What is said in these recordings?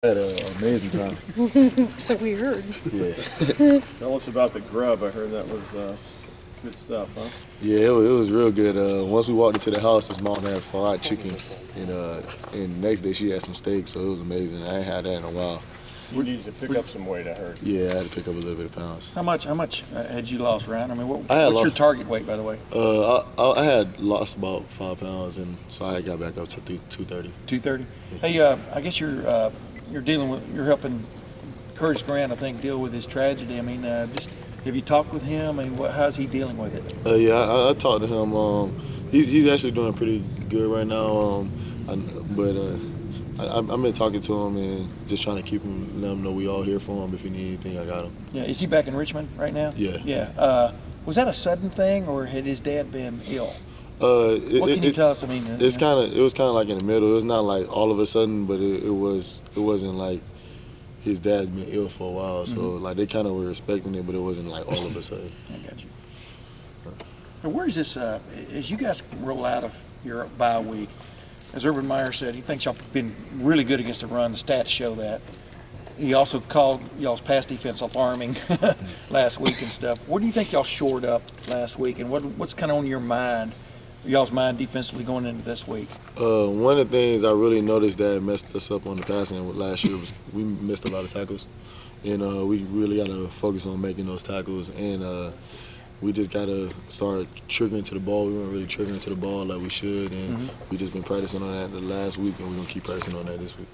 Had an amazing time. So we heard. Yeah. Tell us about the grub. I heard that was good stuff, huh? Yeah, it was real good. Once we walked into the house, his mom had fried chicken, and the next day she had some steak, so it was amazing. I ain't had that in a while. You needed to pick up some weight, I heard. Yeah, I had to pick up a little bit of pounds. How much had you lost, Ryan? I mean, I had what's your lost- target weight, by the way? I had lost about 5 pounds, and so I got back up to 230. 230. Hey, I guess you're helping Curtis Grant, I think, deal with his tragedy. I mean, just have you talked with him? I mean, how's he dealing with it? Yeah, I talked to him. He's actually doing pretty good right now. I've been talking to him and just trying to keep him, let him know we all here for him. If he need anything, I got him. Yeah, is he back in Richmond right now? Yeah. Yeah. Was that a sudden thing, or had his dad been ill? What can you tell us? I mean, it was kind of like in the middle. It was not like all of a sudden, but it wasn't like his dad's been ill for a while. So like they kind of were expecting it, but it wasn't like all of a sudden. I got you. Now, where's this? As you guys roll out of your bye week, as Urban Meyer said, he thinks y'all been really good against the run. The stats show that. He also called y'all's pass defense alarming last week and stuff. What do you think y'all shored up last week, and what's kind of on your mind? Y'all's mind defensively going into this week? One of the things I really noticed that messed us up on the passing last year was we missed a lot of tackles, and we really got to focus on making those tackles, and we just got to start triggering to the ball. We weren't really triggering to the ball like we should, and we just been practicing on that the last week, and we're going to keep practicing on that this week.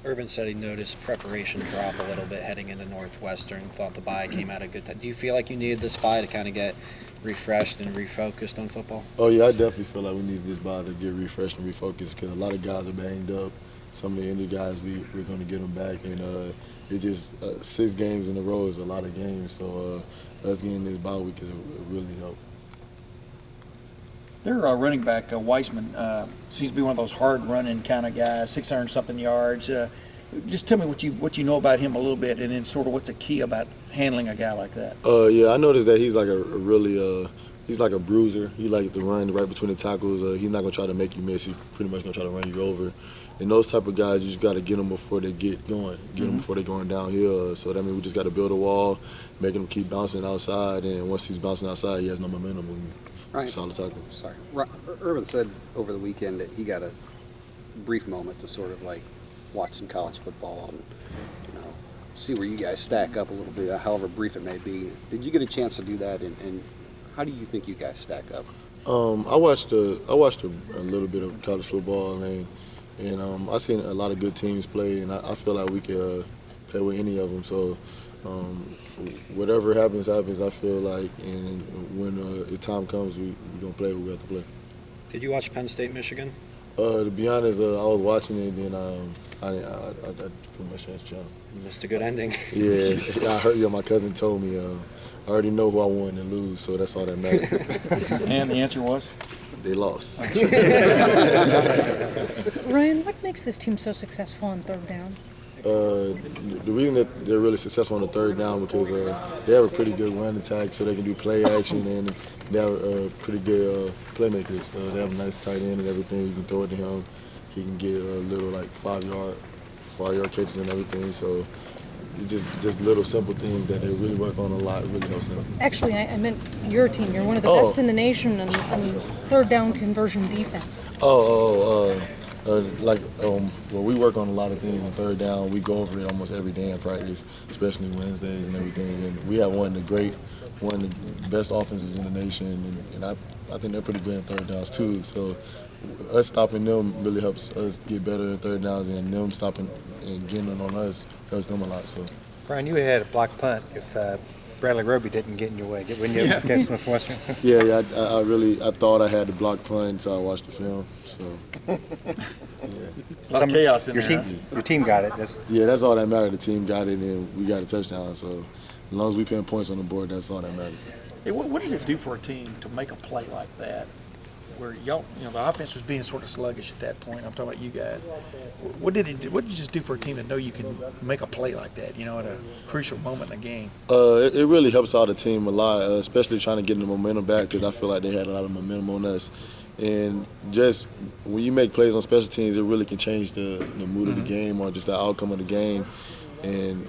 Urban said he noticed preparation drop a little bit heading into Northwestern, thought the bye came out a good time. Do you feel like you needed this bye to kind of get refreshed and refocused on football? Oh, yeah, I definitely feel like we needed this bye to get refreshed and refocused because a lot of guys are banged up. Some of the injured guys, we're going to get them back. And it's just 6 games in a row is a lot of games. So us getting this bye week is really helped. Their running back, Weissman, seems to be one of those hard-running kind of guys, 600-something yards. Just tell me what you know about him a little bit, and then sort of what's the key about handling a guy like that. Yeah, I noticed that he's like he's like a bruiser. He like to run right between the tackles. He's not gonna try to make you miss. He's pretty much gonna try to run you over. And those type of guys, you just gotta get them before they get going. Get them before they're going downhill. So that means we just gotta build a wall, make him keep bouncing outside, and once he's bouncing outside, he has no momentum. Right. Solid tackle. Sorry. Urban said over the weekend that he got a brief moment to sort of like watch some college football and see where you guys stack up a little bit, however brief it may be. Did you get a chance to do that, and how do you think you guys stack up? I watched a little bit of college football, and I seen a lot of good teams play, and I feel like we could play with any of them. So whatever happens. I feel like, and when the time comes, we're gonna play what we have to play. Did you watch Penn State, Michigan? To be honest, I was watching it, and I pretty much changed the channel. You missed a good ending. Yeah, I heard. My cousin told me. I already know who I wanted to lose, so that's all that matters. And the answer was? They lost. Ryan, what makes this team so successful on third down? The reason that they're really successful on the third down because they have a pretty good run attack, so they can do play action, and they have pretty good playmakers. They have a nice tight end and everything. You can throw it to him. He can get a little like 5-yard catches and everything. So just little simple things that they really work on a lot. It really helps them. Actually, I meant your team. You're one of the best in the nation on third down conversion defense. Well, we work on a lot of things on third down. We go over it almost every day in practice, especially Wednesdays and everything. And we have one of the best offenses in the nation, and I think they're pretty good in third downs too. So us stopping them really helps us get better in third downs, and them stopping and getting it on us helps them a lot. So, Brian, you had a block punt if Bradley Roby didn't get in your way, wouldn't you, against Northwestern? Yeah, I thought I had the block punt until I watched the film. So, yeah. A lot of chaos in there. Your team got it. That's all that mattered. The team got it, and we got a touchdown. So, as long as we putting points on the board, that's all that matters. Hey, what does it do for a team to make a play like that, where y'all, the offense was being sort of sluggish at that point? I'm talking about you guys. What did it just do for a team to know you can make a play like that, at a crucial moment in a game? It really helps out the team a lot, especially trying to get the momentum back because I feel like they had a lot of momentum on us. And just when you make plays on special teams, it really can change the mood of the game or just the outcome of the game. And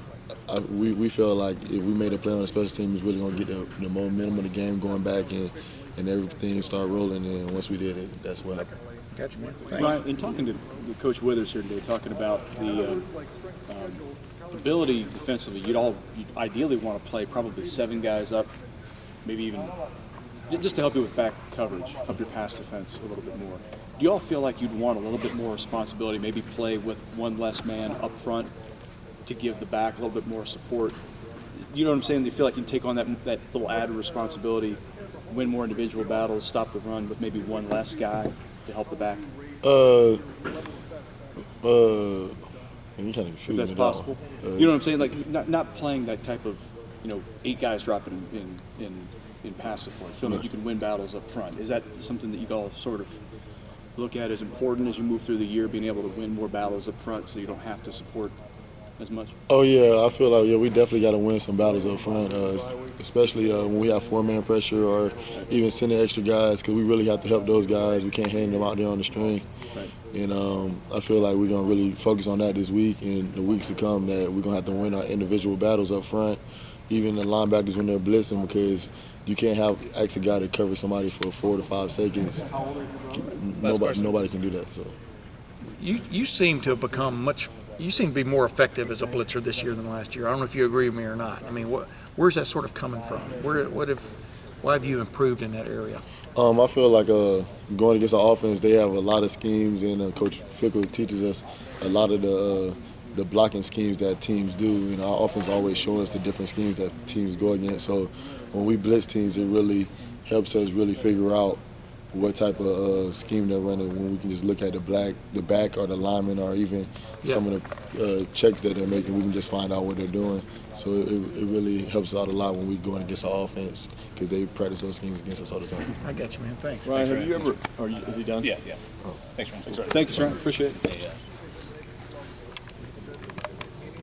we feel like if we made a play on the special team, it's really going to get the momentum of the game going back and everything start rolling. And once we did it, that's what happened. Gotcha, man. Thanks. Ryan, in talking to Coach Withers here today, talking about the ability defensively, you'd ideally want to play probably 7 guys up, maybe even just to help you with back coverage, help your pass defense a little bit more. Do you all feel like you'd want a little bit more responsibility, maybe play with 1 less man up front to give the back a little bit more support? You know what I'm saying? Do you feel like you can take on that little added responsibility, win more individual battles, stop the run with maybe 1 less guy to help the back? You kind of If that's possible. You know what I'm saying? Like not playing that type of, 8 guys dropping in pass support. Feeling like you can win battles up front. Is that something that you all sort of look at as important as you move through the year, being able to win more battles up front so you don't have to support as much? Oh yeah, I feel like we definitely got to win some battles up front, especially when we have 4-man pressure or even sending extra guys, because we really have to help those guys. We can't hang them out there on the string. Right. And I feel like we're gonna really focus on that this week and the weeks to come. That we're gonna have to win our individual battles up front, even the linebackers when they're blitzing, because you can't ask a guy to cover somebody for 4 to 5 seconds. Nobody can do that. So You seem to have become you seem to be more effective as a blitzer this year than last year. I don't know if you agree with me or not. I mean, where's that sort of coming from? Why have you improved in that area? I feel like going against our offense, they have a lot of schemes, and Coach Fickle teaches us a lot of the blocking schemes that teams do. Our offense always shows us the different schemes that teams go against. So when we blitz teams, it really helps us really figure out what type of scheme they're running, when we can just look at the back or the lineman or even some of the checks that they're making. We can just find out what they're doing. So it really helps us out a lot when we're going against our offense, because they practice those schemes against us all the time. I got you, man. Thanks. Ryan, have you ever? Is he done? Yeah. Oh. Thanks, Ron. Thank you, sir. Appreciate it. Yeah.